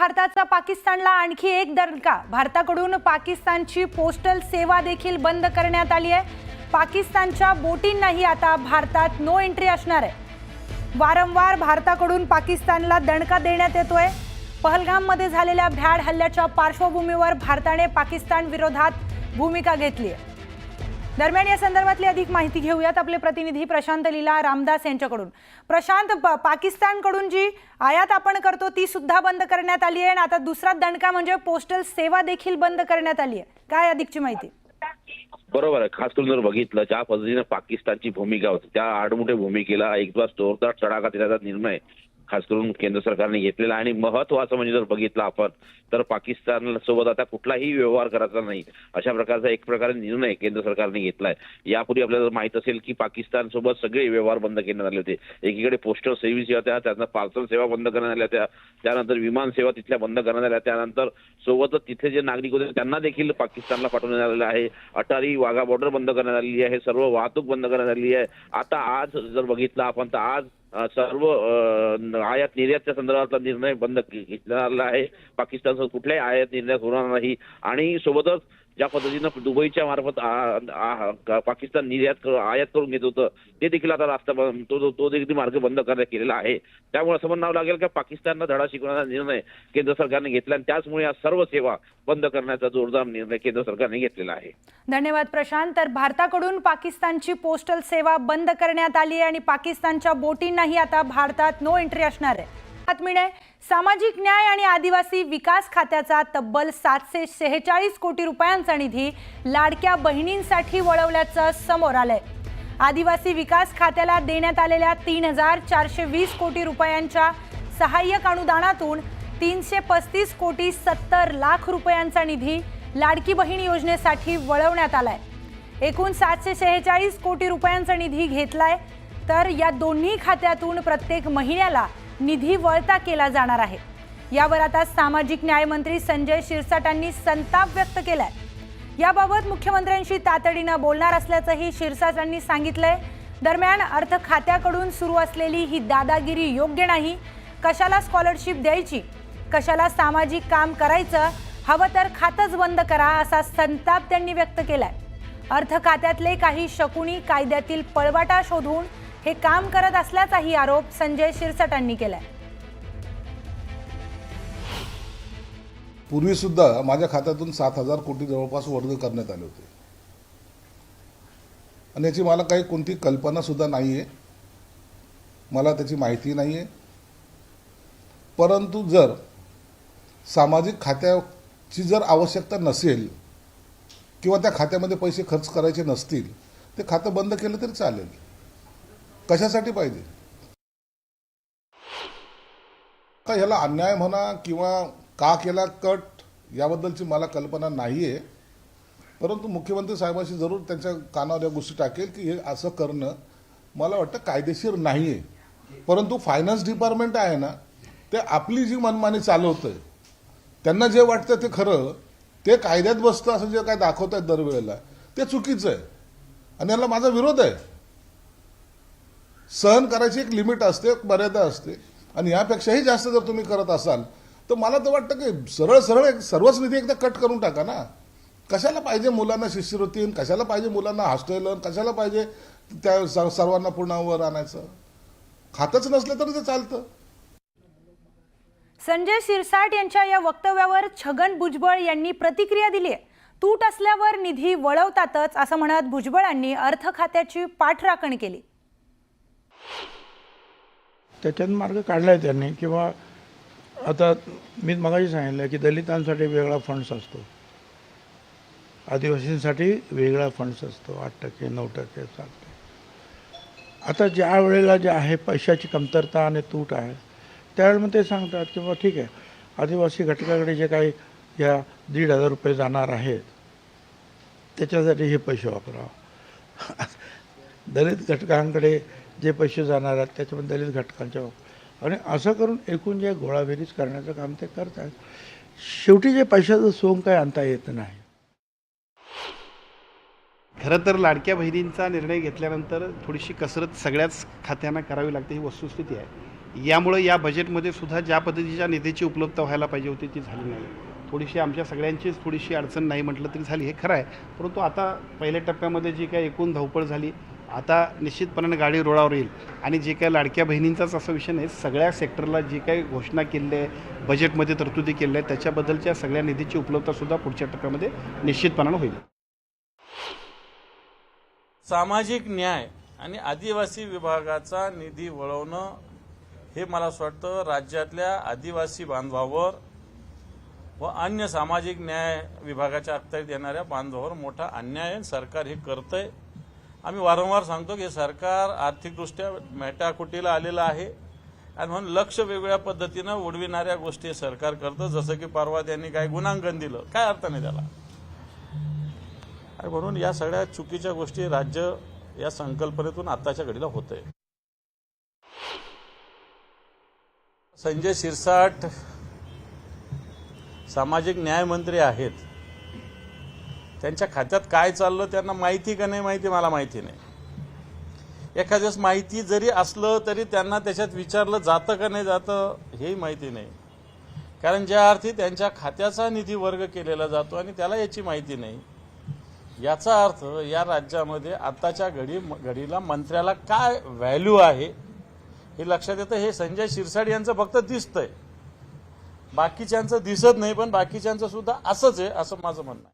भारताचा पाकिस्तानला आणखी एक दणका। भारताकडून पाकिस्तानची पोस्टल सेवा देखील बंद करण्यात आली आहे। पाकिस्तानच्या बोटींनाही आता भारतात नो एंट्री असणार आहे। वारंवार भारताकडून पाकिस्तानला दणका देण्यात येतोय। पहलगाममध्ये झालेल्या भ्याड हल्ल्याच्या पार्श्वभूमीवर भारताने पाकिस्तान विरोधात भूमिका घेतली आहे। दरम्यान या संदर्भातली अधिक माहिती घेऊयात आपले प्रतिनिधी प्रशांत लीला रामदास यांच्याकडून। प्रशांत, पाकिस्तानकडून जी आयात आपण करतो ती सुद्धा बंद करण्यात आली आहे आणि आता दुसरा दणका म्हणजे पोस्टल सेवा देखील बंद करण्यात आली आहे। काय अधिकची माहिती? बरोबर आहे। खास करून जर बघितलं ज्या पद्धतीने पाकिस्तानची भूमिका होती त्या आडमुठे भूमिकेला एकदा जोरदार तडाखा देण्याचा निर्णय खास करून केंद्र सरकारने घेतलेला आणि महत्त्वाचं म्हणजे जर बघितलं आपण तर पाकिस्तान सोबत आता कुठलाही व्यवहार करायचा नाही अशा प्रकारचा एक प्रकारे निर्णय केंद्र सरकारने घेतलाय। यापूर्वी आपल्याला माहित असेल की पाकिस्तान सोबत सगळे व्यवहार बंद करण्यात आले होते। एकीकडे पोस्टल सर्व्हिस होत्या, त्यानंतर पार्सल सेवा बंद करण्यात आल्या होत्या, त्यानंतर विमान सेवा तिथल्या बंद करण्यात आल्या, त्यानंतर सोबतच तिथे जे नागरिक होते त्यांना देखील पाकिस्तानला पाठवण्यात आलेलं आहे। अटारी वाघा बॉर्डर बंद करण्यात आलेली आहे, सर्व वाहतूक बंद करण्यात आलेली आहे। आता आज जर बघितलं आपण तर आज सर्व आयात निर्यातच्या संदर्भातला निर्णय बंद घेतला आहे। पाकिस्तान कुठल्याही आयात निर्यात होणार नाही आणि सोबतच ज्या पद्धतीनं दुबईच्या मार्फत पाकिस्तान आयात करून घेत होतं ते देखील आता रास्ता तो देखील मार्ग बंद करण्यात केलेला आहे। त्यामुळे असं म्हणावं लागेल की पाकिस्तानला धडा शिकवण्याचा निर्णय केंद्र सरकारने घेतला आणि त्याचमुळे या सर्व सेवा बंद करण्याचा जोरदार निर्णय केंद्र सरकारने घेतलेला आहे। धन्यवाद प्रशांत। तर भारताकडून पाकिस्तानची पोस्टल सेवा बंद करण्यात आली आहे आणि पाकिस्तानच्या बोटींनाही आता भारतात नो एंट्री असणार आहे। बातमीने सामाजिक न्याय आणि आदिवासी विकास खात्याचा तब्बल 746 कोटी रुपयांचा निधी लाडक्या बहिणींसाठी वळवल्याचं समोर आलंय। आदिवासी विकास खात्याला देण्यात आलेल्या 3420 कोटी रुपयांच्या सहाय्यक अनुदानातून 335 कोटी 70 लाख रुपयांचा निधी लाडकी बहीण योजनेसाठी वळवण्यात आलाय। एकूण 746 कोटी रुपयांचा निधी घेतलाय तर या दोन्ही खात्यातून प्रत्येक महिन्याला निधी वळता केला जाणार आहे। यावर आता सामाजिक न्याय मंत्री संजय शिरसाटांनी संताप व्यक्त केलाय। याबाबत मुख्यमंत्र्यांशी तातडीनं बोलणार असल्याचंही शिरसाटांनी सांगितलंय। दरम्यान अर्थ खात्याकडून सुरू असलेली ही दादागिरी योग्य नाही। कशाला स्कॉलरशिप द्यायची, कशाला सामाजिक काम करायचं, हवं तर खातंच बंद करा असा संताप त्यांनी व्यक्त केलाय। अर्थ खात्यातले काही शकुनी कायद्यातील पळवाटा शोधून हे काम करत असल्याचाही आरोप संजय शिरसाटांनी केलाय। पूर्वी सुद्धा माझ्या खात्यातून 7000 कोटी जवळपास वर्ग करण्यात आले होते आणि याची मला काही कोणती कल्पना सुद्धा नाहीये, मला त्याची माहिती नाहीये। परंतु जर सामाजिक खात्याची जर आवश्यकता नसेल किंवा त्या खात्यामध्ये पैसे खर्च करायचे नसतील ते खातं बंद केलं तरी चालेल। कशासाठी पाहिजे? का ह्याला अन्याय म्हणा किंवा का केला कट याबद्दलची मला कल्पना नाहीये, परंतु मुख्यमंत्री साहेबांशी जरूर त्यांच्या कानावर या गोष्टी टाकेल की हे असं करणं मला वाटतं कायदेशीर नाहीये। परंतु फायनान्स डिपार्टमेंट आहे ना ते आपली जी मनमानी चालवतंय, त्यांना जे वाटतं ते खरं, ते कायद्यात बसतं असं जे काय दाखवत आहेत दरवेळेला ते चुकीचं आहे आणि याला माझा विरोध आहे। सहन करायची एक लिमिट असते, एक मर्यादा असते आणि यापेक्षाही जास्त जर तुम्ही करत असाल तर मला तर वाटतं की सरळ सरळ सर्वच निधी एकदा कट करून टाका ना। कशाला पाहिजे मुलांना शिष्यवृत्ती, कशाला पाहिजे मुलांना हॉस्टेल, कशाला पाहिजे त्या सर्वांना पूर्णावर आणायचं? खातच नसलं तरी ते चालतं। संजय शिरसाट यांच्या या वक्तव्यावर छगन भुजबळ यांनी प्रतिक्रिया दिली आहे। तूट असल्यावर निधी वळवतातच असं म्हणत भुजबळांनी अर्थ खात्याची पाठराखण केली। त्याच्यात मार्ग काढलाय त्यांनी किंवा आता मी मगाशी सांगितलं की दलितांसाठी वेगळा फंड्स असतो, आदिवासींसाठी वेगळा फंड्स असतो, 8%, 9%, 7%। आता ज्या वेळेला जे आहे पैशाची कमतरता आणि तूट आहे त्यावेळेला मग ते सांगतात की बाबा ठीक आहे, आदिवासी घटकाकडे जे काही या 1,500 रुपये जाणार आहेत त्याच्यासाठी हे पैसे वापरावं। दलित घटकांकडे जे पैसे जाणार आहेत त्याच्यामध्ये दलित घटकांच्या आणि असं करून एकूण जे गोळाबेरीज करण्याचं काम ते करत आहेत। शेवटी जे पैशाचं सोंग काय आणता येत नाही। खरं तर लाडक्या बहिणींचा निर्णय घेतल्यानंतर थोडीशी कसरत सगळ्याच खात्यांना करावी लागते ही वस्तुस्थिती आहे। यामुळे या बजेटमध्ये सुद्धा ज्या पद्धतीच्या निधीची उपलब्धता व्हायला पाहिजे होती ती झाली नाही. थोडीशी आमच्या सगळ्यांचीच थोडीशी अडचण नाही म्हटलं तरी झाली, हे खरं आहे. परंतु आता पहिल्या टप्प्यामध्ये जी काही एकूण धावपळ झाली, आता निश्चितपणाने गाडी रुळावर येईल. आणि जे काही लाडक्या बहिणींचाच असा विषय नाही, सगळ्या सेक्टरला जी काही घोषणा केली आहे, बजेटमध्ये तरतुदी केल्या आहेत, त्याच्याबद्दलच्या सगळ्या निधीची उपलब्धतासुद्धा पुढच्या टप्प्यामध्ये निश्चितपणाने होईल. सामाजिक न्याय आणि आदिवासी विभागाचा निधी वळवणं हे मला असं वाटतं राज्यातल्या आदिवासी बांधवावर व अन्य सामाजिक न्याय विभागाच्या अखत्यारीत येणाऱ्या बांधवावर मोठा अन्याय आहे. सरकार हे करतंय. आम्ही वारंवार सांगतो की सरकार आर्थिकदृष्ट्या मेटाकुटीला आलेलं आहे आणि म्हणून लक्ष वेगवेगळ्या पद्धतीनं उडविणाऱ्या गोष्टी सरकार करतं. जसं की परवा त्यांनी काय गुणांकन दिलं, काय अर्थ नाही त्याला. आणि म्हणून या सगळ्या चुकीच्या गोष्टी राज्य या संकल्पनेतून आताच्या घडीला होतंय. संजय शिरसाट सामाजिक न्याय मंत्री आहेत. त्यांच्या खात्यात काय चाललं त्यांना माहिती का नाही माहिती, मला माहिती नाही. एखाद्यास माहिती जरी असलं तरी त्यांना त्याच्यात विचारलं जातं का नाही जातं हेही माहिती नाही. कारण ज्या अर्थी त्यांच्या खात्याचा निधी वर्ग केलेला जातो आणि त्याला याची माहिती नाही, याचा अर्थ या राज्यामध्ये आताच्या घडीला मंत्र्याला काय व्हॅल्यू आहे हे लक्षात येतं. हे संजय शिरसाट यांचं फक्त दिसतंय, बाकीच्यांचं दिसत नाही. पण बाकीच्यांचं सुद्धा असंच आहे असं माझं म्हणणं आहे.